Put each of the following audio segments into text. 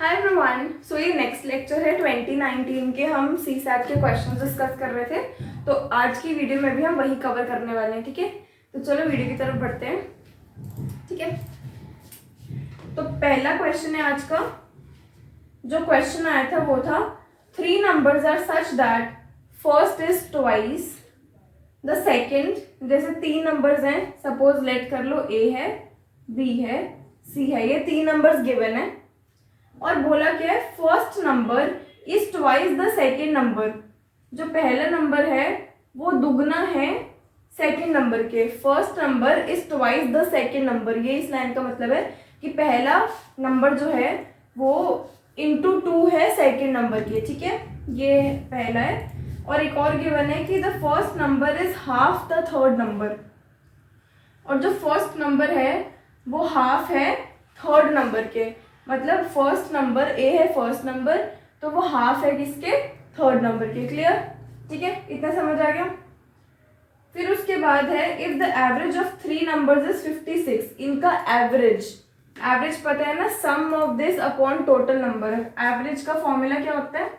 Hi everyone. सो ये next lecture है 2019 के। हम सीसैट के क्वेश्चंस डिस्कस कर रहे थे, तो आज की वीडियो में भी हम वही कवर करने वाले हैं। ठीक है, तो चलो वीडियो की तरफ बढ़ते हैं। ठीक है, तो पहला क्वेश्चन है आज का। जो क्वेश्चन आया था वो था 3 numbers are such that first is twice the second. जैसे 3 नंबर्स हैं, सपोज लेट कर लो ए है, बी है, सी है, ये 3 नंबर्स गिवन है और बोला क्या है, first number is twice the second number. जो पहला नंबर है वो दुगना है सेकेंड नंबर के। First number is twice the second number, ये इस लाइन का मतलब है कि पहला नंबर जो है वो इंटू 2 है सेकेंड नंबर के। ठीक है, ये पहला है। और एक और गिवन है कि the first number is half the third number, और जो फर्स्ट नंबर है वो हाफ है थर्ड नंबर के। मतलब फर्स्ट नंबर ए है फर्स्ट नंबर, तो वो हाफ है किसके, थर्ड नंबर के। क्लियर? ठीक है, इतना समझ आ गया। फिर उसके बाद है if the average of 3 numbers is 56। इनका एवरेज पता है ना, sum of this upon total number. Average का फॉर्मूला क्या होता है?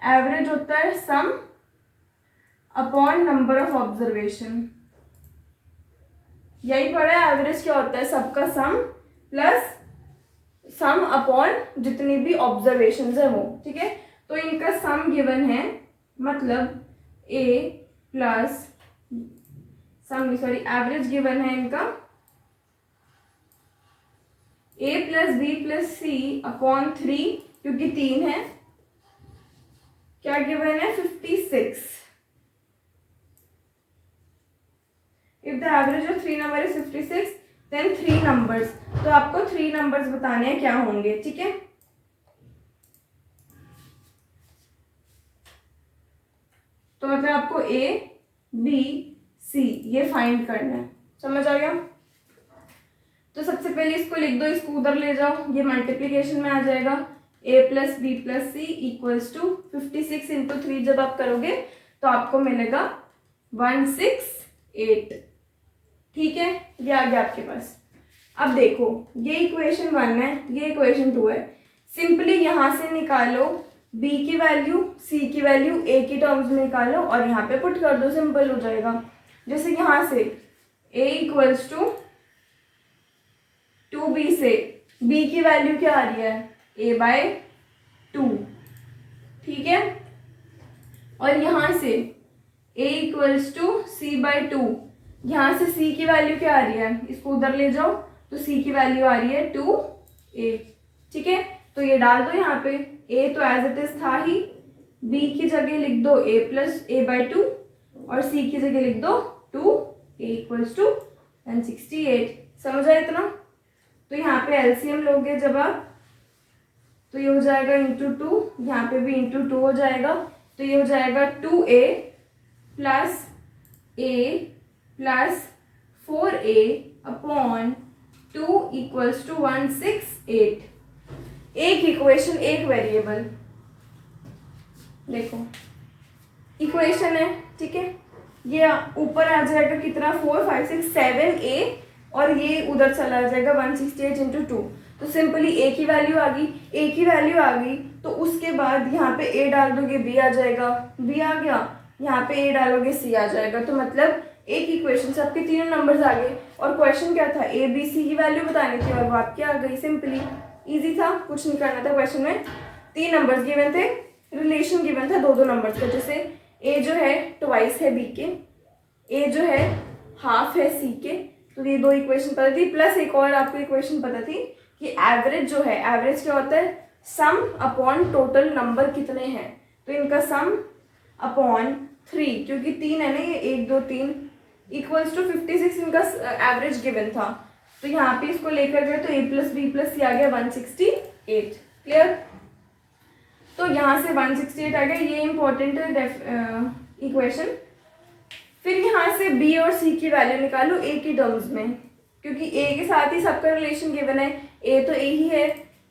एवरेज होता है sum upon number of observation. यही पढ़ा है, एवरेज क्या होता है, सबका सम प्लस सम अपॉन जितनी भी ऑब्जर्वेशंस है वो। ठीक है, तो इनका सम गिवन है, मतलब ए प्लस एवरेज गिवन है इनका a plus B plus c upon 3, क्योंकि 3 है। क्या गिवन है? 56। If the average of 3 number is 56 then 3 numbers. तो आपको 3 नंबर्स बताने हैं क्या होंगे। ठीक है, तो मतलब आपको ए बी सी ये फाइंड करना है। समझ आ गया? तो सबसे पहले इसको लिख दो, इसको उधर ले जाओ, ये मल्टीप्लीकेशन में आ जाएगा। a plus B plus c equals to 56 into 3 जब आप करोगे तो आपको मिलेगा 168। ठीक है, ये आ गया आपके पास। अब देखो, ये इक्वेशन 1 है, ये इक्वेशन 2 है। सिंपली यहां से निकालो b की वैल्यू, c की वैल्यू a की टर्म्स में निकालो और यहाँ पे पुट कर दो, सिंपल हो जाएगा। जैसे यहां से a इक्वल्स टू 2b से b की वैल्यू क्या आ रही है, a बाय 2। ठीक है, और यहां से a equals to c by 2। यहाँ से c की वैल्यू क्या आ रही है, इसको उधर ले जाओ तो c की वैल्यू आ रही है 2a। ठीक है, तो ये डाल दो यहाँ पे, a तो एज इट इज था ही, b की जगह लिख दो a प्लस a बाय 2 और c की जगह लिख दो 2a इक्वल्स टू 168। समझ आया इतना? तो यहाँ पे एलसीएम लोगे जब आप, तो ये हो जाएगा इंटू 2, यहाँ पे भी इंटू 2 हो जाएगा, तो ये हो जाएगा 2a plus a plus 4a upon 2 equals to 168। एक इक्वेशन एक वेरिएबल। देखो इक्वेशन है, ठीक है, ये ऊपर आ जाएगा कितना, 4 5 6 7a और ये उधर चला जाएगा 168 इंटू 2। तो सिंपली a की वैल्यू आ गई, a की वैल्यू आ गई तो उसके बाद यहाँ पे a डाल दोगे b आ जाएगा, b आ गया, यहाँ पे a डालोगे c आ जाएगा। तो मतलब एक इक्वेशन से आपके 3 नंबर्स आ गए। और क्वेश्चन क्या था, a b c की वैल्यू बतानी थी और वो आपकी आ गई। सिंपली इजी था, कुछ नहीं करना था। क्वेश्चन में 3 नंबर्स गिवन थे, रिलेशन गिवन था 2-2 नंबर्स का। जैसे a जो है ट्वाइस है b के, a जो है हाफ है c के, तो ये 2 इक्वेशन पता थी। प्लस एक और आपको इक्वेशन पता थी कि एवरेज जो है, एवरेज क्या होता है, सम अपॉन टोटल नंबर कितने हैं। तो इनका सम अपॉन 3, क्योंकि 3 है ना, ये 1 2 3 इक्वल्स टू 56 इनका एवरेज गिवन था। तो यहाँ पे इसको लेकर गए तो a प्लस बी प्लस सी आ गया 168। क्लियर? तो यहाँ से 168 आ गया, ये इंपॉर्टेंट है इक्वेशन। फिर यहाँ से b और c की वैल्यू निकालो a की टर्म्स में, क्योंकि a के साथ ही सबका रिलेशन गिवन है। a तो a ही है,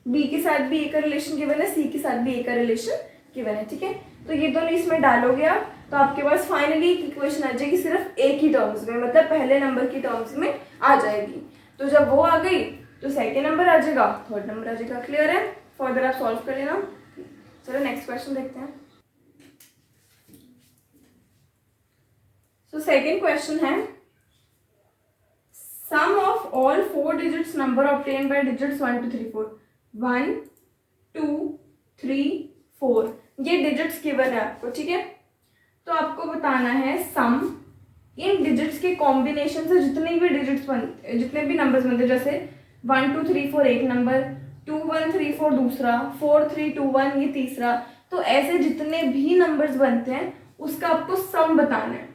b के साथ भी a का रिलेशन गिवन है, c के साथ भी a का रिलेशन गिवन है। ठीक है, तो ये दोनों इसमें डालोगे आप तो आपके पास फाइनली एक इक्वेशन आ जाएगी सिर्फ a की टर्म्स में, मतलब पहले नंबर की टर्म्स में आ जाएगी। तो जब वो आ गई तो सेकेंड नंबर आ जाएगा, थर्ड नंबर आ जाएगा। क्लियर है? फर्दर आप सॉल्व कर लेना। चलो नेक्स्ट क्वेश्चन देखते हैं। सो सेकेंड क्वेश्चन है, sum of all 4 digits number obtain by digits 1 2 3 4। 1 2 3 4 ये डिजिट्स गिवन है आपको, ठीक है। तो आपको बताना है सम इन डिजिट्स के कॉम्बिनेशन से जितने भी डिजिट्स बनते, जितने भी नंबर्स बनते, जैसे 1 2 3 4 एक नंबर, 2 1 3 4 दूसरा, 4 3 2 1 ये तीसरा। तो ऐसे जितने भी नंबर्स बनते हैं उसका आपको सम बताना है।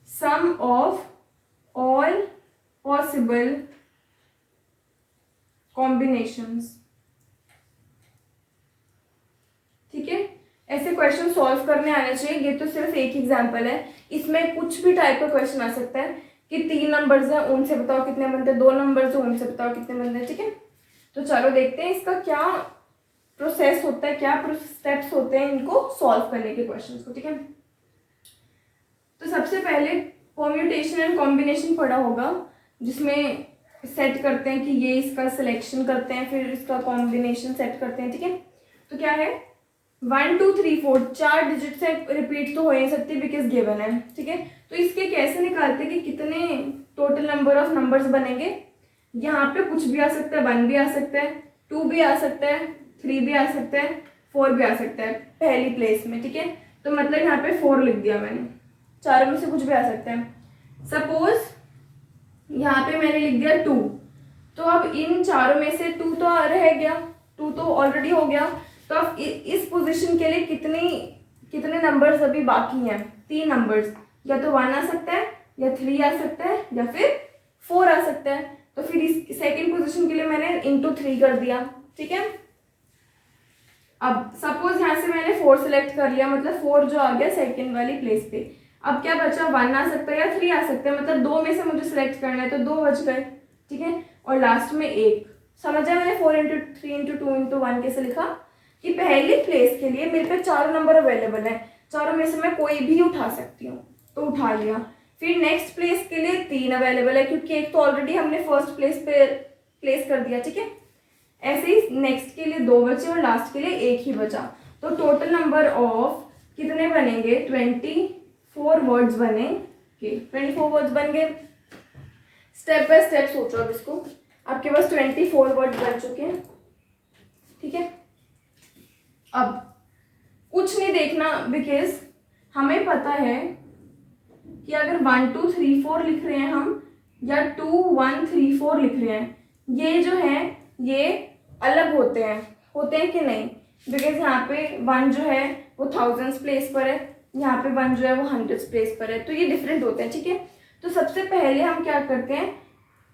Sum of all possible combinations, ठीक है। ऐसे क्वेश्चन सॉल्व करने आने चाहिए। ये तो सिर्फ एक एग्जांपल है, इसमें कुछ भी टाइप का क्वेश्चन आ सकता है कि 3 नंबर्स हैं उनसे बताओ कितने बनते हैं, 2 नंबर्स हैं उनसे बताओ कितने बनते हैं, ठीक है। तो चलो देखते हैं इसका क्या प्रोसेस होता है, क्या स्टेप्स होते हैं इनको सॉल्व करने के क्वेश्चंस को, ठीक है। तो सबसे पहले परम्यूटेशन एंड कॉम्बिनेशन पढ़ा होगा, जिसमें सेट करते हैं कि ये इसका सिलेक्शन करते हैं, फिर इसका कॉम्बिनेशन सेट करते हैं, ठीक है। तो क्या है 1 2 3 4 4 डिजिट से रिपीट तो हो नहीं सकती बिकॉज गिवन है, ठीक है। तो इसके कैसे निकालते हैं कि कितने टोटल नंबर ऑफ नंबर्स बनेंगे। यहाँ पे कुछ भी आ सकता है, 1 भी आ सकता है, 2 भी आ सकता है, 3 भी आ सकता है, 4 भी आ सकता है पहली प्लेस में, ठीक है। तो मतलब यहाँ पे 4 लिख दिया मैंने, चारों में से कुछ भी आ सकता है। सपोज यहाँ पे मैंने लिख दिया 2, तो अब इन चारों में से 2 तो रह गया, 2 तो ऑलरेडी हो गया। तो अब इस पोजीशन के लिए कितने नंबर्स अभी बाकी हैं, 3 नंबर्स, या तो 1 आ सकता है, या 3 आ सकता है, या फिर 4 आ सकता है। तो फिर इस सेकेंड पोजीशन के लिए मैंने इंटू 3 कर दिया, ठीक है। अब सपोज यहाँ से मैंने 4 सिलेक्ट कर लिया, मतलब 4 जो आ गया सेकेंड वाली प्लेस पे। अब क्या बचा, 1 आ सकता है या 3 आ सकता है, मतलब 2 में से मुझे सिलेक्ट करना है, तो 2 बच गए, ठीक है। और लास्ट में 1, समझा मैंने 4 इंटू 3 इंटू 2 इंटू 1 कैसे लिखा, कि पहली प्लेस के लिए मेरे पे 4 नंबर अवेलेबल है, चारों में से मैं कोई भी उठा सकती हूँ, तो उठा लिया। फिर नेक्स्ट प्लेस के लिए 3 अवेलेबल है, क्योंकि एक तो ऑलरेडी हमने फर्स्ट प्लेस पे प्लेस कर दिया, ठीक है। ऐसे ही नेक्स्ट के लिए 2 बचे और लास्ट के लिए 1 ही बचा। तो टोटल नंबर ऑफ कितने बनेंगे, 24 वर्ड्स बनेंगे, 24 वर्ड्स बन गए। स्टेप बाय स्टेप सोचो अब इसको। आपके पास 24 वर्ड्स बन चुके हैं, ठीक है। अब कुछ नहीं देखना, बिकॉज हमें पता है कि अगर 1 2 3 4 लिख रहे हैं हम, या 2 1 3 4 लिख रहे हैं, ये जो है ये अलग होते हैं कि नहीं, बिकॉज यहाँ पे 1 जो है वो थाउजेंड्स प्लेस पर है, यहाँ पे 1 जो है वो हंड्रेड्स प्लेस पर है, तो ये डिफरेंट होते हैं, ठीक है। तो सबसे पहले हम क्या करते हैं,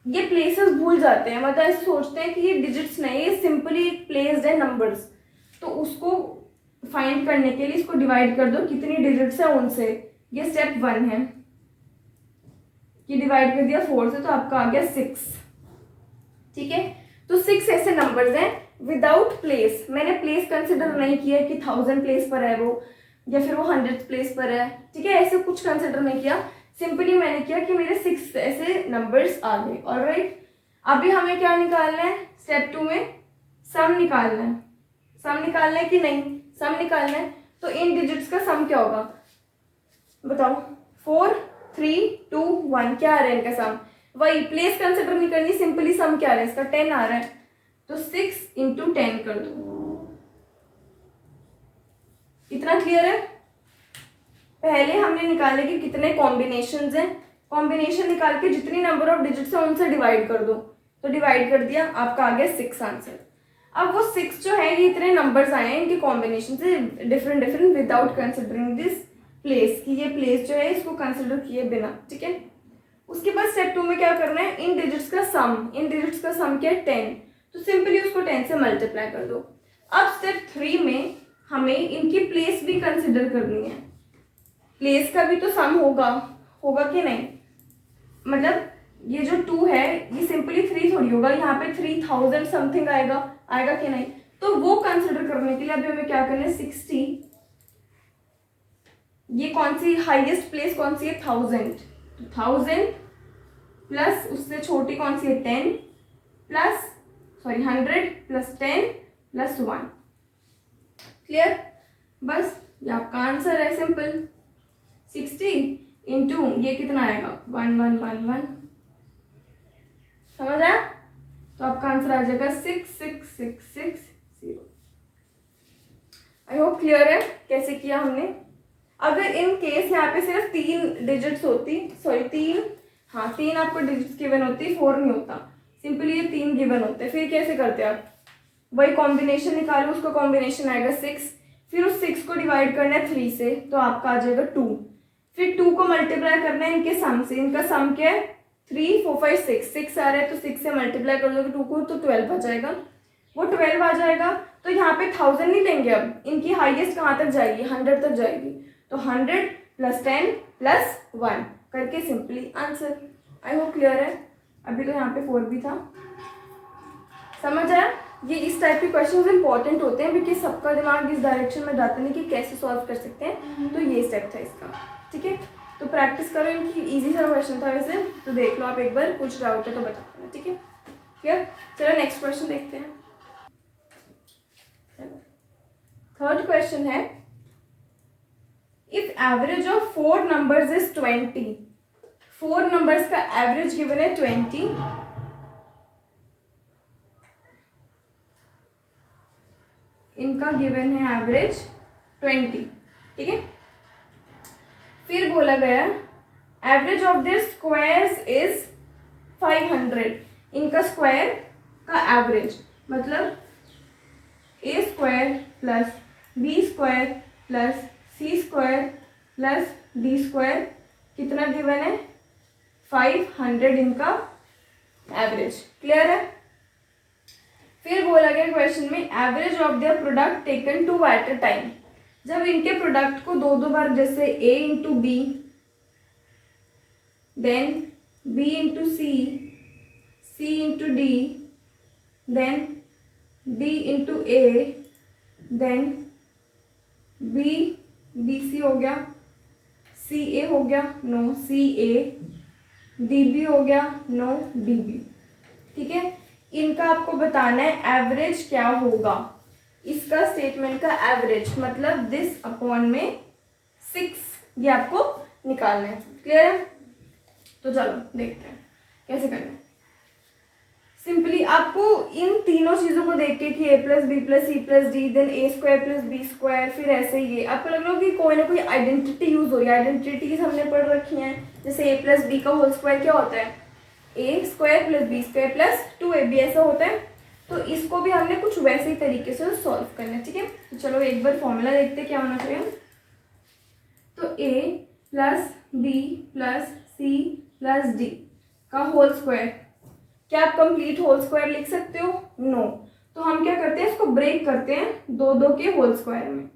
ये प्लेसेस भूल जाते हैं, मतलब ऐसे सोचते हैं कि ये डिजिट्स नहीं, ये सिंपली प्लेस्ड है नंबर्स। तो उसको फाइंड करने के लिए इसको डिवाइड कर दो, कितनी डिजिट्स है उनसे, ये स्टेप 1 है। ये डिवाइड कर दिया 4 से, तो आपका आ गया 6, ठीक है। तो 6 ऐसे नंबर्स हैं विदाउट प्लेस, मैंने प्लेस कंसिडर नहीं किया कि 1000 प्लेस पर है वो, या फिर वो 100 प्लेस पर है, ठीक है। ऐसे कुछ कंसिडर नहीं किया, सिंपली मैंने किया कि मेरे 6 ऐसे नंबर्स आ गए, ऑलराइट। अभी हमें क्या निकालना है, स्टेप 2 में सम निकालना है। सम निकालना है कि नहीं, सम निकालना है। तो इन डिजिट्स का सम क्या होगा बताओ, 4 3 2 1, क्या आ रहा है इनका सम, वही प्लेस कंसिडर नहीं करनी, सिंपली सम क्या आ रहा है इसका, 10 आ रहा है, तो 6 इंटू 10 कर दो। इतना क्लियर है। पहले हमने निकाले कि कितने कॉम्बिनेशंस हैं, कॉम्बिनेशन निकाल के जितनी नंबर ऑफ डिजिट्स है उनसे डिवाइड कर दो, तो डिवाइड कर दिया, आपका आ गया 6 आंसर। अब वो 6 जो है, ये इतने नंबर्स आए हैं इनके कॉम्बिनेशन से different without considering this place, कि ये प्लेस जो है इसको कंसिडर किए बिना, ठीक है। उसके बाद स्टेप 2 में क्या करना है, इन डिजिट्स का सम, इन डिजिट्स का सम क्या है 10, तो सिंपली उसको 10 से मल्टीप्लाई कर दो। अब स्टेप 3 में हमें इनकी प्लेस भी कंसिडर करनी है, प्लेस का भी तो सम होगा कि नहीं, मतलब ये जो 2 है ये सिंपली 3 थोड़ी होगा, यहाँ पे 3000 समथिंग आएगा कि नहीं, तो वो कंसिडर करने के लिए अभी हमें क्या करना है, 60, ये कौन सी हाईएस्ट प्लेस कौन सी है, 1000 प्लस उससे छोटी कौन सी है 10 प्लस 100 प्लस 10 प्लस 1। क्लियर? बस ये आपका आंसर है, सिंपल। 60 इंटू ये कितना आएगा 1111, समझ आया? तो आपका आंसर आ जाएगा 66660। आई होप क्लियर है कैसे किया हमने। अगर इन केस यहाँ पे सिर्फ 3 डिजिट्स होती, सॉरी 3 आपको डिजिट्स गिवन होती, 4 नहीं होता, सिंपली ये 3 गिवन होते, फिर कैसे करते आप? वही कॉम्बिनेशन निकालो, उसका कॉम्बिनेशन आएगा 6, फिर उस 6 को डिवाइड करना है 3 से, तो आपका आ जाएगा 2, फिर 2 को मल्टीप्लाई करना है इनके सम से। इनका सम क्या है? 3 4 5 6 आ रहा है, तो 6 से मल्टीप्लाई कर दोगे 2 को तो 12 आ जाएगा। वो 12 आ जाएगा तो यहाँ पे 1000 नहीं लेंगे, अब इनकी हाईएस्ट कहाँ तक जाएगी? 100 तक जाएगी। तो 100 + 10 + 1 करके सिंपली आंसर। आई होप क्लियर है। अभी तो यहाँ पे 4 भी था, समझ आया? ये इस टाइप के क्वेश्चंस इंपॉर्टेंट होते हैं क्योंकि सबका दिमाग इस डायरेक्शन में जाता नहीं कि कैसे सॉल्व कर सकते हैं, तो ये स्टेप था इसका। ठीक है, तो प्रैक्टिस करो, इनकी इजी सा क्वेश्चन था वैसे, तो देख लो आप एक बार, कुछ डाउट है तो बता देना। ठीक है, क्लियर? चलो नेक्स्ट क्वेश्चन देखते हैं। थर्ड क्वेश्चन है, if average of 4 numbers is 20, 4 numbers का एवरेज गिवन है 20, इनका गिवन है एवरेज 20। ठीक है, फिर बोला गया average of this squares is 500, इनका स्क्वायर का एवरेज मतलब a square plus b square plus c square plus d square कितना गिवन है? 500 इनका एवरेज। क्लियर है? फिर बोला गया क्वेश्चन में average of their product taken 2 at a time, जब इनके प्रोडक्ट को 2 बार, जैसे a into b, then b into c, c into d, then d into a, then b c हो गया, सी ए हो गया, नो सी ए, डी बी हो गया, नो डी बी। ठीक है, इनका आपको बताना है एवरेज क्या होगा। इसका स्टेटमेंट का एवरेज मतलब दिस अपॉन में 6, ये आपको निकालना है। क्लियर है? तो चलो देखते हैं कैसे करना है। सिंपली आपको इन तीनों चीजों को देख के कि a plus B plus C plus d, then a square plus B square, फिर ऐसे ये आपको लग रहा हो कि कोई ना कोई आइडेंटिटी यूज हो रही है। आइडेंटिटीज हमने पढ़ रखी हैं, जैसे a प्लस बी का होल स्क्वायर क्या होता है? a square plus B square plus 2ab, ऐसा होता है। तो इसको भी हमने कुछ वैसे ही तरीके से सॉल्व करना है। ठीक है, तो चलो एक बार फॉर्मूला देखते हैं क्या होना चाहिए। तो a plus B plus C plus D का होल स्क्वायर, क्या आप कंप्लीट होल स्क्वायर लिख सकते हो? नो। तो हम क्या करते हैं, इसको ब्रेक करते हैं 2 के होल स्क्वायर में।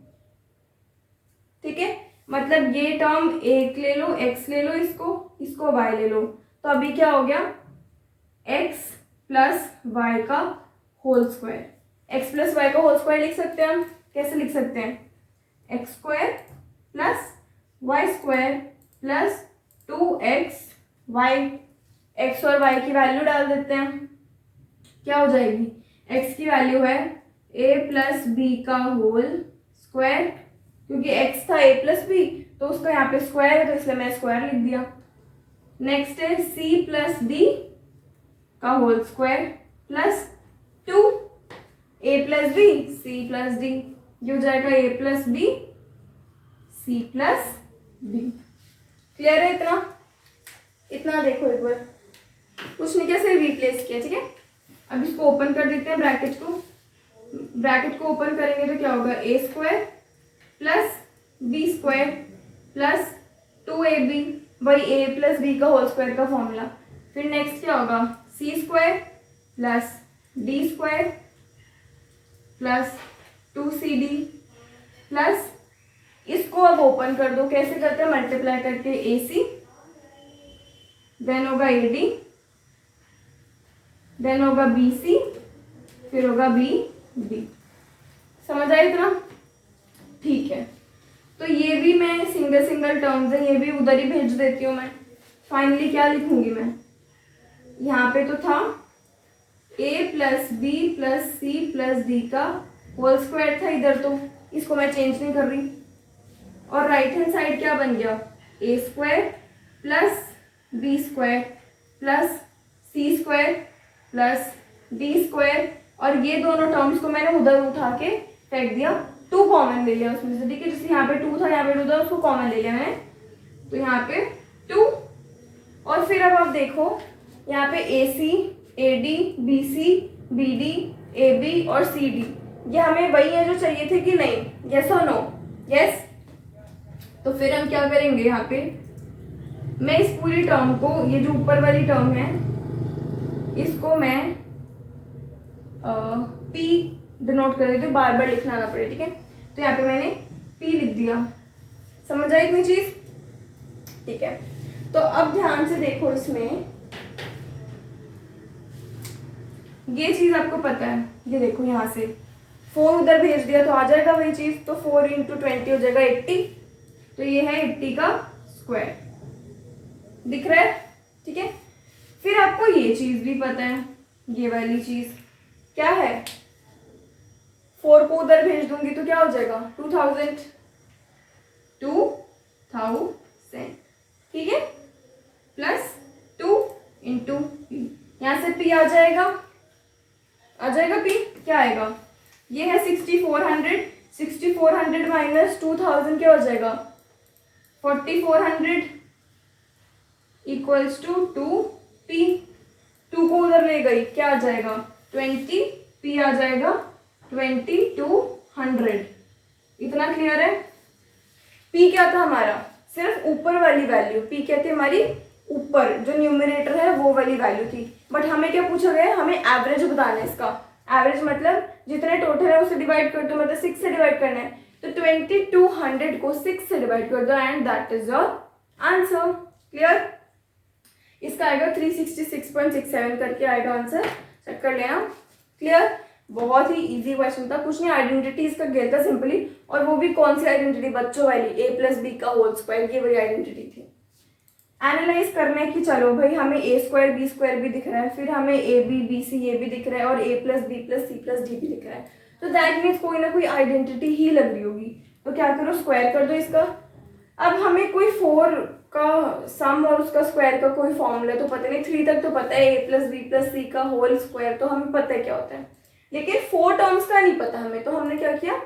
ठीक है, मतलब ये टर्म एक ले लो, x ले लो, इसको y ले लो, तो अभी क्या हो गया? x प्लस वाई का whole square. x plus y का होल स्क्वायर लिख सकते हैं हम, कैसे लिख सकते हैं? X square plus y square plus 2x y, x और y की वैल्यू डाल देते हैं, क्या हो जाएगी? x की वैल्यू है a प्लस बी का होल स्क्वायर, क्योंकि x था a प्लस बी तो उसका यहाँ पे स्क्वायर है तो इसलिए मैं स्क्वायर लिख दिया। नेक्स्ट है c प्लस डी का whole square plus 2 a plus b c plus d, ये हो जाएगा a plus b c plus d. Clear है? इतना देखो एक बार, कुछ नहीं कैसे रिप्लेस किया। ठीक है, अब इसको ओपन कर देते हैं, ब्रैकेट को ओपन करेंगे तो क्या होगा? a square plus B square plus 2ab, वही a प्लस बी का होल स्क्वायर का फॉर्मूला। फिर नेक्स्ट क्या होगा? c square plus D square plus 2cd plus, इसको अब ओपन कर दो, कैसे करते हैं? मल्टीप्लाई करके ac, देन होगा AD, देन होगा BC, फिर होगा BD। समझ आया इतना? ठीक है, तो ये भी मैं सिंगल टर्म्स है, ये भी उधर ही भेज देती हूँ मैं। फाइनली क्या लिखूंगी मैं? यहाँ पे तो था A plus B plus C plus D का होल स्क्वायर था इधर, तो इसको मैं चेंज नहीं कर रही। और राइट हैंड साइड क्या बन गया, A square plus B square plus C square plus D square, और ये दोनों टर्म्स को मैंने उधर उठा के फेंक दिया, 2 कॉमन ले लिया उसमें से, ठीक है। जैसे यहाँ पे 2 था, यहाँ पे 2 था, उसको कॉमन ले लिया मैंने, तो यहाँ पे 2। और फिर अब आप देखो यहाँ पे A C, A D, B C, B D, A B और सी डी, ये हमें वही है जो चाहिए थे कि नहीं, यस और नो, यस। तो फिर हम क्या करेंगे, यहाँ पे मैं इस पूरी टर्म को, ये जो ऊपर वाली टर्म है, इसको मैं P डिनोट कर देती हूँ, बार बार लिखना ना पड़े, ठीक है। तो यहाँ पे मैंने P लिख दिया, समझ आई इतनी चीज, ठीक है। तो अब ध्यान से देखो, इसमें ये चीज आपको पता है, ये देखो यहाँ से 4 उधर भेज दिया तो आ जाएगा वही चीज, तो 4 × 20 हो जाएगा 80, तो ये है 80 का स्क्वायर, दिख रहा है, ठीक है। फिर आपको ये चीज भी पता है, ये वाली चीज क्या है, 4 को उधर भेज दूंगी तो क्या हो जाएगा 2000, ठीक है, प्लस 2 × P, यहाँ से P आ जाएगा P, क्या आएगा, ये है 6400, 6400 माइनस 2000 क्या हो जाएगा 4400 इक्वल्स टू 2P, 2 को उधर ले गई, क्या आ जाएगा 20, P आ जाएगा 2200। इतना क्लियर है। P क्या था हमारा, सिर्फ ऊपर वाली वैल्यू, P क्या थी हमारी, ऊपर जो न्यूमरेटर है वो वाली वैल्यू थी, बट हमें क्या पूछा गया है, हमें एवरेज बताना है इसका। एवरेज मतलब जितने टोटल है उससे डिवाइड कर दो, मतलब 6 से डिवाइड करना है, तो 2200 को 6 से डिवाइड कर दो and that is your answer. Clear, इसका आएगा 366.67 करके आएगा आंसर, चेक कर लेना। क्लियर, बहुत ही इजी क्वेश्चन था, कुछ नहीं, आइडेंटिटीज का खेल था सिंपली, और वो भी कौन सी आइडेंटिटी, बच्चों वाली, a प्लस बी का होल स्क्वायर, ये वाली आइडेंटिटी थी। एनालाइज करने की, चलो भाई हमें a स्क्वायर बी स्क्वायर भी दिख रहा है, फिर हमें ए बी बी सी ये भी दिख रहा है, और a plus B plus C plus d भी दिख रहा है, तो दैट मीन्स कोई ना कोई आइडेंटिटी ही लग रही होगी, तो क्या करो स्क्वायर कर दो इसका। अब हमें कोई 4 का सम और उसका स्क्वायर का कोई फॉर्मूला तो पता नहीं, 3 तक तो पता है, a प्लस बी प्लस सी का होल स्क्वायर तो हमें पता है क्या होता है, लेकिन 4 टर्म्स का नहीं पता हमें, तो हमने क्या किया,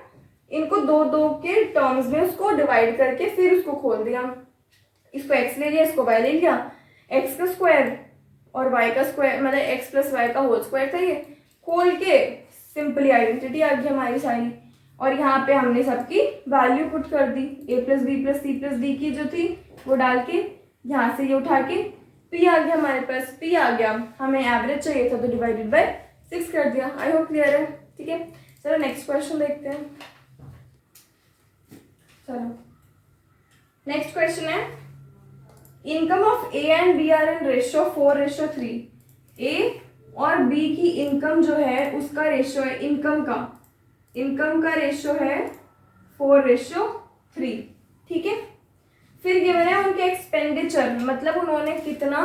इनको 2 के टर्म्स में उसको डिवाइड करके फिर उसको खोल दिया, इसको x ले लिया, इसको y ले लिया, x का स्क्वायर और y का स्क्वायर, मतलब x प्लस वाई का होल स्क्वायर था, ये खोल के सिंपली आइडेंटिटी आ गई हमारी सारी, और यहाँ पे हमने सबकी वैल्यू पुट कर दी, a plus B plus C plus d की जो थी वो डाल के, यहाँ से ये उठा के p आ गया हमारे पास, p आ गया, हमें एवरेज चाहिए था तो डिवाइडेड बाय 6 कर दिया। आई होप क्लियर है, ठीक है। चलो नेक्स्ट क्वेश्चन देखते हैं। चलो नेक्स्ट क्वेश्चन है, income of A and B are in ratio 4:3, A और बी की इनकम जो है उसका रेशियो है, इनकम का रेशियो है 4:3, ठीक है। फिर गिवन है उनके एक्सपेंडिचर, मतलब उन्होंने कितना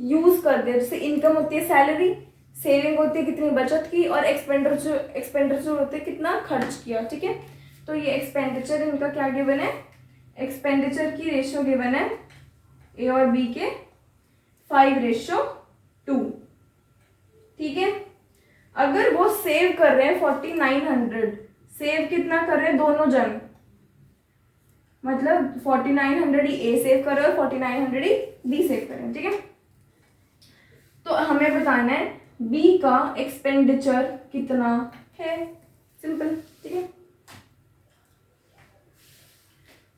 यूज कर दिया, जैसे इनकम होती है सैलरी, सेविंग होती है कितनी बचत की, और एक्सपेंडिचर होते हैं कितना खर्च किया, ठीक है। तो ये एक्सपेंडिचर इनका क्या गिवन है, एक्सपेंडिचर की रेशियो गिवन है ए और बी के 5:2, ठीक है। अगर वो सेव कर रहे हैं 4900, सेव कितना कर रहे हैं दोनों जन, मतलब 4900 ही ए सेव कर रहे हैं और 4900 ही बी सेव कर रहे हैं, ठीक है। तो हमें बताना है बी का एक्सपेंडिचर कितना है, सिंपल, ठीक है।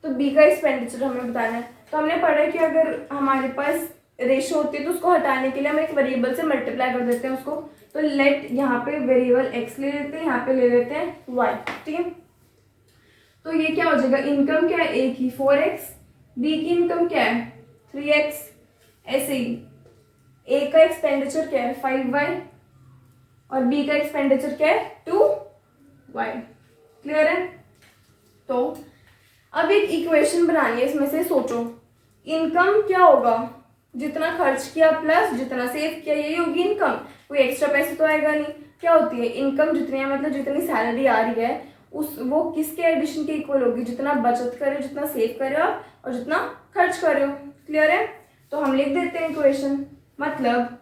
तो बी का एक्सपेंडिचर हमें बताना है, तो हमने पढ़ा कि अगर हमारे पास रेशियो होती है तो उसको हटाने के लिए हम एक वेरिएबल से मल्टीप्लाई कर देते हैं उसको, तो लेट यहाँ पे वेरिएबल x ले लेते हैं, यहाँ पे ले लेते हैं y, ठीक है। तो ये क्या हो जाएगा, इनकम क्या है a की 4x, b की इनकम क्या है 3x, ऐसे ही a का एक्सपेंडिचर क्या है 5y और b का एक्सपेंडिचर क्या है 2y। क्लियर है। तो अब एक इक्वेशन बनानी है, इसमें से सोचो इनकम क्या होगा, जितना खर्च किया प्लस जितना सेव किया, यही होगी इनकम। कोई एक्स्ट्रा पैसे तो आएगा नहीं। क्या होती है इनकम? जितनी है मतलब जितनी सैलरी आ रही है उस वो किसके एडिशन के इक्वल होगी? जितना बचत करे, जितना सेव करे आप, और जितना खर्च करे हो। क्लियर है? तो हम लिख देते हैं इक्वेशन। मतलब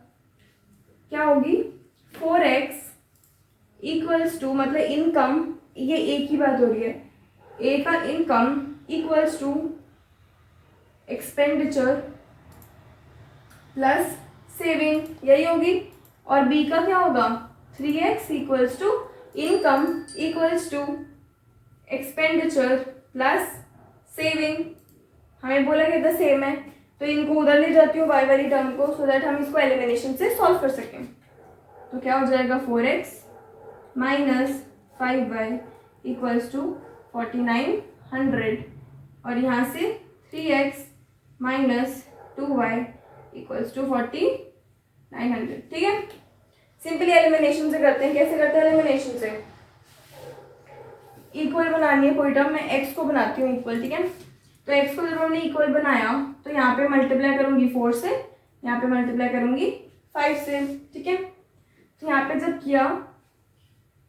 क्या होगी? 4x इक्वल्स टू, मतलब इनकम, ये एक ही बात हो रही है, ए का income equals to expenditure plus saving, यही होगी। और बी का क्या होगा? 3x equals to income equals to expenditure plus saving. हमें बोला गया था सेम है, तो इनको उधर ले जाती हूँ y वाली टर्म को, सो दैट हम इसको एलिमिनेशन से सॉल्व कर सकें। तो क्या हो जाएगा? 4x minus 5y equals to 4900, और यहाँ से 3x minus 2y equals to 4900। ठीक है, सिंपली एलिमिनेशन से करते हैं। कैसे करते हैं एलिमिनेशन से? इक्वल बनानी है कोई टर्म, मैं x को बनाती हूँ इक्वल। ठीक है, तो x को जब हमने इक्वल बनाया तो यहाँ पे मल्टीप्लाई करूंगी 4 से, यहाँ पे मल्टीप्लाई करूंगी 5 से। ठीक है, तो यहाँ पे जब किया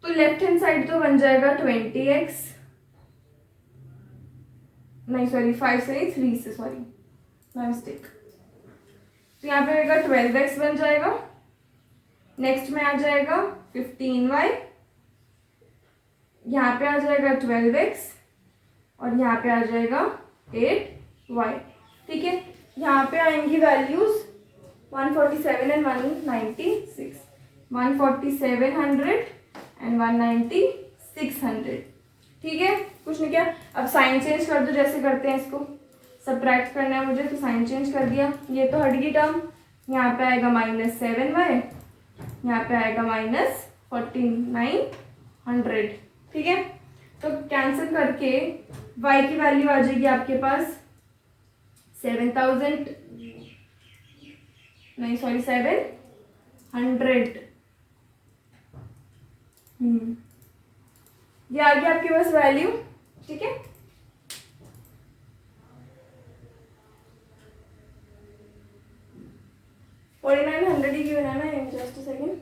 तो लेफ्ट हैंड साइड तो बन जाएगा 20x, नहीं सॉरी 5 से नहीं 3 से, सॉरी माय मिस्टेक। तो यहाँ पे आएगा 12x बन जाएगा। नेक्स्ट में आ जाएगा 15y, यहाँ पे आ जाएगा 12x, और यहाँ पे आ जाएगा 8y। ठीक है, यहाँ पे आएंगी वैल्यूज 147 एंड 196, 14700 एंड 19600। ठीक है, कुछ नहीं किया। अब साइन चेंज कर दो, जैसे करते हैं इसको। सब्ट्रैक्ट करना है मुझे, तो साइन चेंज कर दिया। ये तो हट गई टर्म, यहाँ पे आएगा -7y, यहाँ पे आएगा -4900। ठीक है, तो कैंसिल करके y की वैल्यू आ जाएगी आपके पास 700, नहीं सॉरी 700। ये आ गया आपके पास वैल्यू। ठीक है, और 4900 ही क्यों बनाना है? Just second.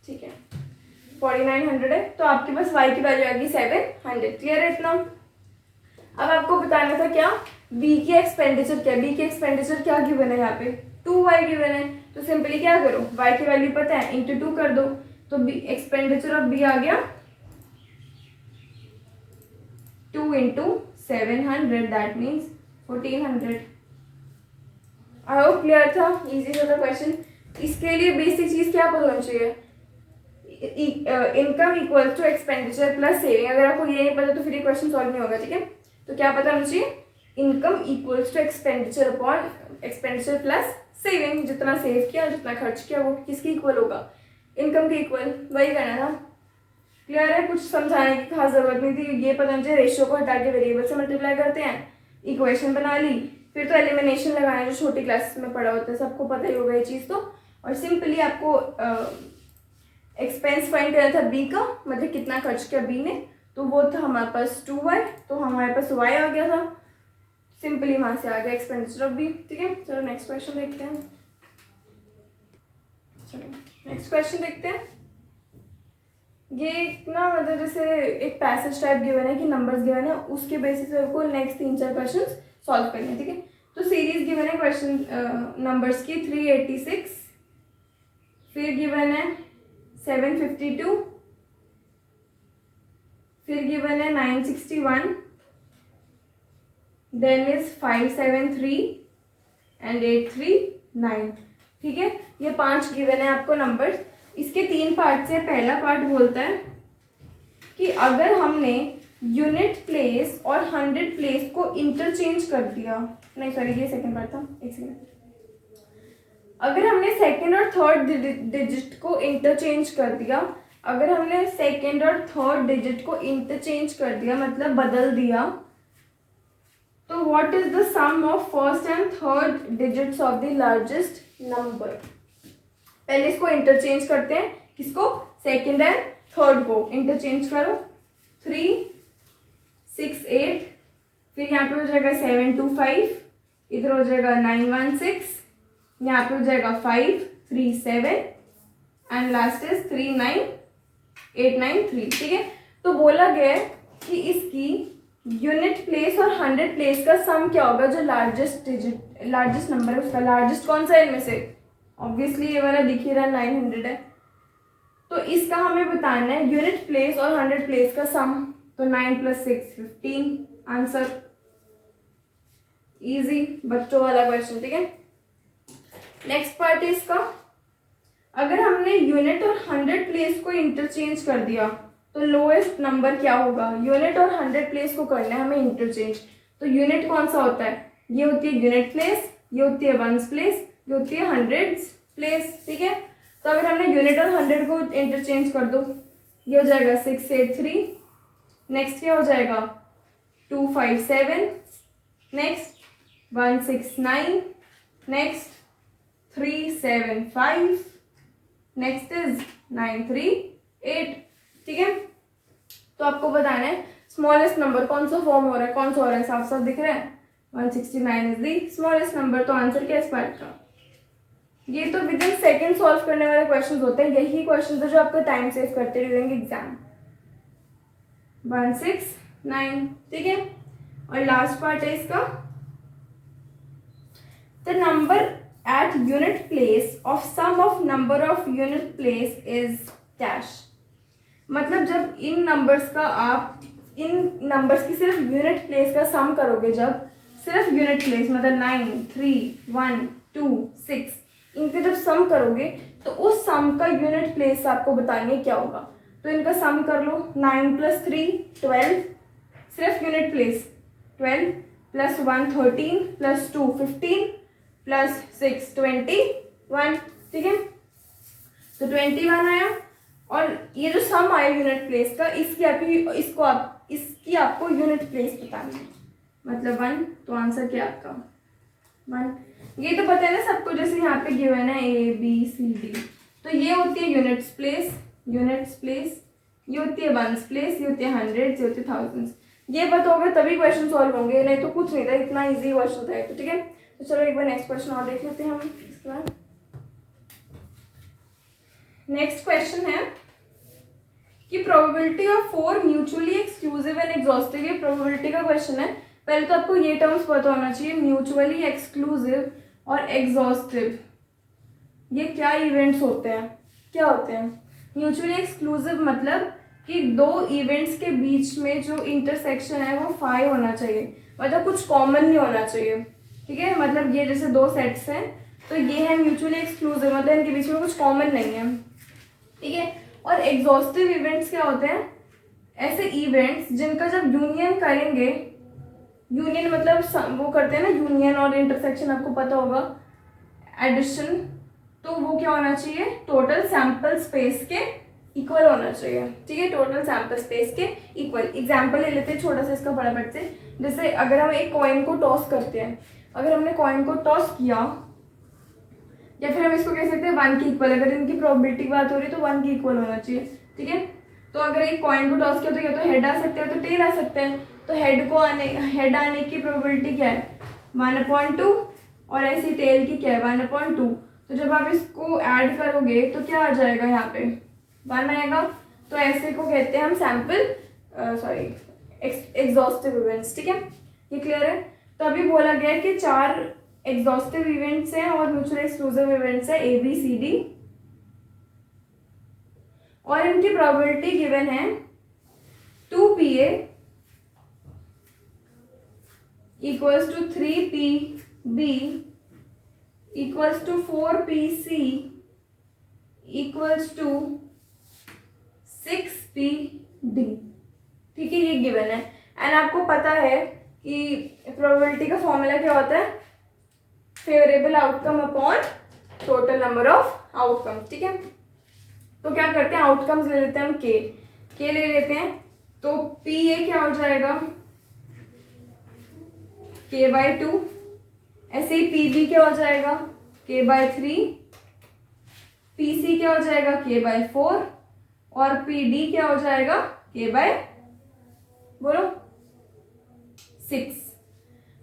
ठीक है, 4900 है, तो आपके पास y की वैल्यू आ गई 700। क्लियर है इतना? अब आपको बताना था क्या, b की एक्सपेंडिचर क्या? b की एक्सपेंडिचर क्या गिवन है? यहाँ पे 2y गिवन है, तो सिंपली क्या करो, y की वैल्यू पता है, इंटू 2 कर दो, तो b एक्सपेंडिचर ऑफ b आ गया 2 into 700, that means 1400। I hope clear था, इजी था क्वेश्चन। इसके लिए बेसिक चीज क्या पता होनी चाहिए? Income equal to expenditure plus saving. अगर आपको ये नहीं पता तो फिर ये क्वेश्चन सॉल्व नहीं होगा। ठीक है, तो क्या पता होना चाहिए? Income equals to expenditure upon expenditure plus saving. जितना सेव किया, जितना खर्च किया, वो किसकी इक्वल होगा? इनकम के इक्वल। वही करना था। क्लियर है? कुछ समझाने की खास जरूरत नहीं थी। ये पता मुझे रेशियो को हटा के वेरिएबल से मल्टीप्लाई करते हैं, इक्वेशन बना ली, फिर तो एलिमिनेशन लगाना, जो छोटी क्लासेस में पढ़ा होता है, सबको पता ही होगा ये चीज़ तो। और सिंपली आपको एक्सपेंस फाइंड करना था बी का, मतलब कितना खर्च किया बी ने, तो वो था हमारे पास 2y, तो हमारे पास y आ गया था। सिंपली वहां से आ गया एक्सपेंडिचर ऑफ बी। ठीक है, चलो नेक्स्ट क्वेश्चन देखते हैं। चलो नेक्स्ट क्वेश्चन देखते हैं। ये ना मतलब जैसे एक पैसेज टाइप गिवन है कि नंबर्स गिवन है, उसके बेसिस पे आपको नेक्स्ट 3-4 क्वेश्चन सॉल्व करने हैं। ठीक है, तो सीरीज गिवन है क्वेश्चन नंबर्स की 386, फिर गिवन है 752, फिर गिवन है 961, देन इज 573 एंड 839। ठीक है, ये 5 गिवन है आपको नंबर्स। इसके 3 पार्ट से पहला पार्ट बोलता है कि अगर हमने यूनिट प्लेस और 100 प्लेस को इंटरचेंज कर दिया, नहीं सॉरी ये सेकंड पार्ट था, एक सेकंड। अगर हमने सेकंड और थर्ड डिजिट को इंटरचेंज कर दिया, अगर हमने सेकंड और थर्ड डिजिट को इंटरचेंज कर दिया मतलब बदल दिया, तो what is the sum of first and third digits of the largest number? पहले इसको इंटरचेंज करते हैं, किसको? सेकंड एंड थर्ड को इंटरचेंज करो। 3, 6, 8, फिर यहाँ पे हो जाएगा 725, इधर हो जाएगा 916, यहाँ पे हो जाएगा 537 एंड लास्ट इज 39893। ठीक है, तो बोला गया है कि इसकी यूनिट प्लेस और 100 प्लेस का सम क्या होगा, जो लार्जेस्ट नंबर है उसका। लार्जेस्ट कौन सा है इनमें से? ऑब्वियसली ये वाला दिख ही रहा है, 900 है। तो इसका हमें बताना है यूनिट प्लेस और 100 प्लेस का सम। तो 9 + 6 15, आंसर। इजी बच्चों वाला क्वेश्चन। ठीक है, नेक्स्ट पार्ट है इसका। अगर हमने यूनिट और 100 प्लेस को इंटरचेंज कर दिया तो लोएस्ट नंबर क्या होगा? यूनिट और 100 प्लेस को करना है हमें इंटरचेंज। तो यूनिट कौन सा होता है? ये होती है यूनिट प्लेस, ये होती है वंस प्लेस, ये होती है 100 प्लेस। ठीक है, तो अगर हमने यूनिट और 100 को इंटरचेंज कर दो, ये हो जाएगा 683, नेक्स्ट क्या हो जाएगा 257, नेक्स्ट 169, नेक्स्ट 375, नेक्स्ट इज 938। ठीक है, तो आपको बताना है स्मॉलेस्ट नंबर कौन सा फॉर्म हो रहा है, कौन सा हो रहा है, साफ साफ दिख रहा है। 169 इज द स्मॉलेस्ट नंबर। तो आंसर क्या है इस पार्ट का? ये तो विद इन सेकेंड सॉल्व करने वाले क्वेश्चन होते हैं, यही क्वेश्चन है जो आपका टाइम सेव करते ड्यूरिंग एग्जाम। 169। ठीक है, और लास्ट पार्ट है इसका, the number at unit place of sum of number of unit place is dash. मतलब जब इन नंबर्स का आप इन नंबर्स की सिर्फ यूनिट प्लेस का सम करोगे, जब सिर्फ यूनिट प्लेस मतलब 9, 3, 1, 2, 6 इनके जब सम करोगे तो उस सम का यूनिट प्लेस आपको बतानी है क्या होगा। तो इनका सम कर लो। 9 + 3 12, सिर्फ यूनिट प्लेस 12 + 1 13 + 2 15 + 6 21। ठीक है, तो 21 आया। और ये जो सम आया यूनिट प्लेस का, इसकी आपको यूनिट प्लेस बतानी है, मतलब 1। तो आंसर क्या आपका 1। ये तो पता है ना सबको, जैसे यहाँ पे गिवन है ABCD, तो ये होती है यूनिट्स प्लेस, ये होती है वंस प्लेस, ये होती है हंड्रेड्स, ये होती है थाउजेंड्स। ये पता होगा तभी क्वेश्चन सॉल्व होंगे, नहीं तो कुछ नहीं था, इतना इजी क्वेश्चन था। तो ठीक है, तो चलो एक बार नेक्स्ट क्वेश्चन और देख लेते हैं हम इसके बाद। नेक्स्ट क्वेश्चन है कि probability of 4 mutually exclusive and exhaustive. ये प्रोबेबिलिटी का क्वेश्चन है। पहले तो आपको ये टर्म्स पता होना चाहिए, म्यूचुअली एक्सक्लूसिव और एग्जॉस्टिव। ये क्या इवेंट्स होते हैं, क्या होते हैं? म्यूचुअली एक्सक्लूसिव मतलब कि दो इवेंट्स के बीच में जो इंटरसेक्शन है वो 5 होना चाहिए, मतलब कुछ कॉमन नहीं होना चाहिए। ठीक है, मतलब ये जैसे दो सेट्स हैं तो ये है म्यूचुअली एक्सक्लूसिव, मतलब इनके बीच में कुछ कॉमन नहीं है। ठीक है, और एग्जॉस्टिव इवेंट्स क्या होते हैं? ऐसे इवेंट्स जिनका जब यूनियन करेंगे, यूनियन मतलब वो करते हैं ना यूनियन और इंटरसेक्शन, आपको पता होगा एडिशन, तो वो क्या होना चाहिए? टोटल सैंपल स्पेस के इक्वल होना चाहिए। ठीक है, टोटल सैंपल स्पेस के इक्वल। एग्जाम्पल ले लेते हैं छोटा सा इसका फटाफट से। जैसे अगर हम एक कॉइन को टॉस करते हैं, अगर हमने कॉइन को टॉस किया, या फिर हम इसको कह सकते हैं 1 के इक्वल, अगर इनकी प्रोबेबिलिटी की बात हो रही है तो 1 के इक्वल होना चाहिए। ठीक है, तो अगर एक कॉइन को टॉस किया तो या तो हेड आ सकते हैं तो टेल आ सकते हैं। तो हेड आने की प्रोबेबिलिटी क्या है? 1/2, और ऐसी टेल की क्या है? 1/2। तो जब आप इसको ऐड करोगे तो क्या आ जाएगा? यहाँ पे 1 आएगा। तो ऐसे को कहते हैं हम सैंपल एग्जॉस्टिव इवेंट्स। ठीक है, ये क्लियर है? तो अभी बोला गया है कि 4 एग्जॉस्टिव इवेंट्स हैं और म्यूचुअल एक्सक्लूसिव इवेंट्स है ABCD, और इनकी प्रोबेबिलिटी गिवन है 2PA = 3PB = 4PC = 6PD। ठीक है, ये गिवन है। एंड आपको पता है कि प्रोबेबिलिटी का फॉर्मूला क्या होता है? Favourable outcome upon total number of outcomes. ठीक है, तो क्या करते हैं, आउटकम्स ले लेते हैं हम के ले लेते हैं। तो PA क्या हो जाएगा? K/2। ऐसे ही PB क्या हो जाएगा? K/3। PC क्या हो जाएगा? K/4। और PD क्या हो जाएगा? बोलो 6।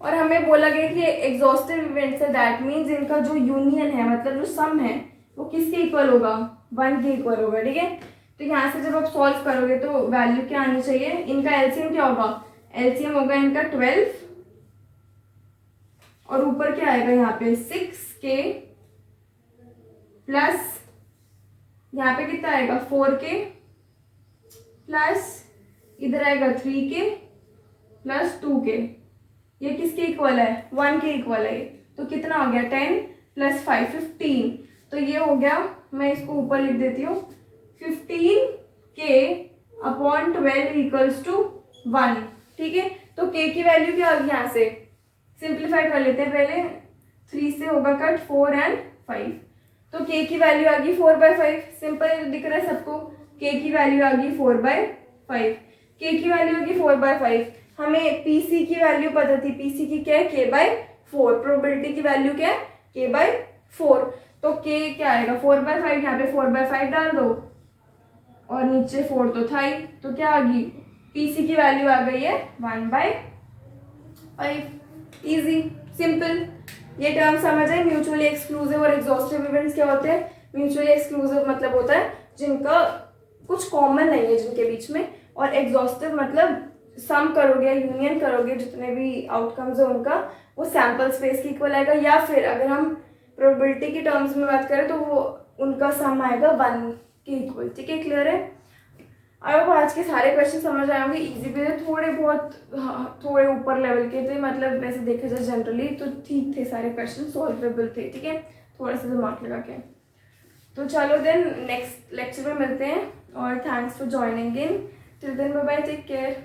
और हमें बोला गया कि एग्जॉस्टिव इवेंट्स है, दैट मीन्स इनका जो यूनियन है मतलब जो सम है वो किसके इक्वल होगा, 1 के इक्वल होगा। ठीक है, तो यहाँ से जब आप सॉल्व करोगे तो वैल्यू क्या आनी चाहिए, इनका एलसीएम क्या होगा, एलसीएम होगा इनका 12 और ऊपर क्या आएगा यहाँ पे 6k प्लस यहाँ पे कितना आएगा 4k प्लस इधर आएगा 3k प्लस 2k। ये किसके इक्वल है, 1 के इक्वल है। तो कितना हो गया 10 प्लस 5 15। तो ये हो गया, मैं इसको ऊपर लिख देती हूँ 15k अपॉन 12 इक्वल्स टू 1। ठीक है, तो k की वैल्यू क्या आ गई, यहाँ से सिंप्लीफाई कर लेते हैं पहले, 3 से होगा कट 4 एंड 5। तो k की वैल्यू आ गई 4/5। सिंपल दिख रहा है सबको, k की वैल्यू आ गई 4/5। k की वैल्यू आ गई 4/5। हमें pc की वैल्यू पता थी, pc की क्या है k/4, प्रोबेबिलिटी की वैल्यू क्या है k/4। तो k क्या आएगा 4/5, यहाँ पे 4/5 डाल दो और नीचे 4 तो था ही, तो क्या आ गई pc की वैल्यू आ गई है 1/5। इजी सिंपल, ये टर्म समझ आए। म्यूचुअली एक्सक्लूसिव और एग्जॉस्टिव इवेंट्स क्या होते हैं, म्यूचुअली एक्सक्लूसिव मतलब होता है जिनका कुछ कॉमन नहीं है जिनके बीच में, और एग्जॉस्टिव मतलब सम करोगे यूनियन करोगे जितने भी आउटकम्स है उनका वो सैम्पल स्पेस के इक्वल आएगा, या फिर अगर हम प्रोबेबिलिटी की टर्म्स में बात करें तो वो उनका सम आएगा 1 के इक्वल। ठीक है, क्लियर है। अब आज के सारे क्वेश्चन समझ आए होंगे, इजी भी थे, थोड़े बहुत थोड़े ऊपर लेवल के थे, मतलब वैसे देखा जाए जनरली तो ठीक थे, सारे क्वेश्चन सॉल्वेबल थे। ठीक है, थोड़ा सा दिमाग लगा के। तो चलो देन नेक्स्ट लेक्चर में मिलते हैं, और thanks for joining in, till then bye bye, take care.